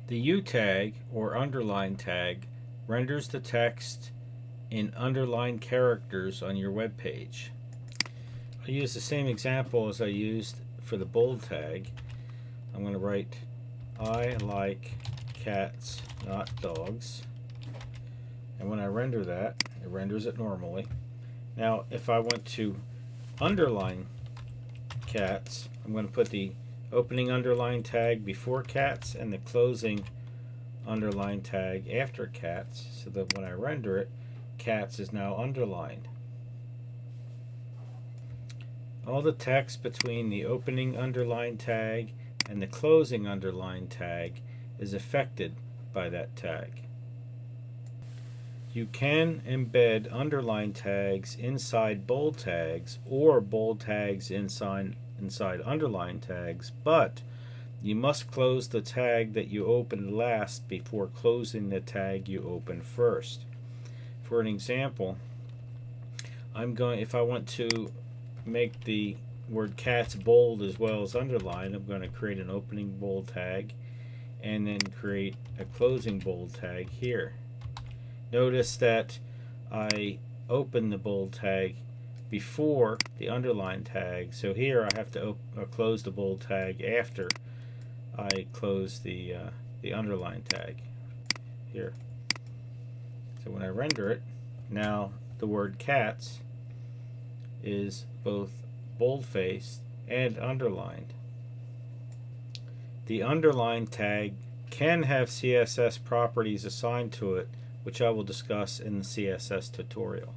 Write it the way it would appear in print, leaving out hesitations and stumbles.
The U tag or underline tag renders the text in underlined characters on your web page. I'll use the same example as I used for the bold tag. I'm going to write I like cats, not dogs. And when I render that, it renders it normally. Now, if I want to underline cats, I'm going to put the opening underline tag before cats and the closing underline tag after cats, so that when I render it, cats is now underlined. All the text between the opening underline tag and the closing underline tag is affected by that tag. You can embed underline tags inside bold tags or bold tags inside underline tags, but you must close the tag that you opened last before closing the tag you opened first. For an example, if I want to make the word cats bold as well as underlined, I'm going to create an opening bold tag and then create a closing bold tag here. Notice that I open the bold tag before the underline tag, so here I have to close the bold tag after I close the underline tag here. So when I render it, now the word cats is both bold-faced and underlined. The underline tag can have CSS properties assigned to it, which I will discuss in the CSS tutorial.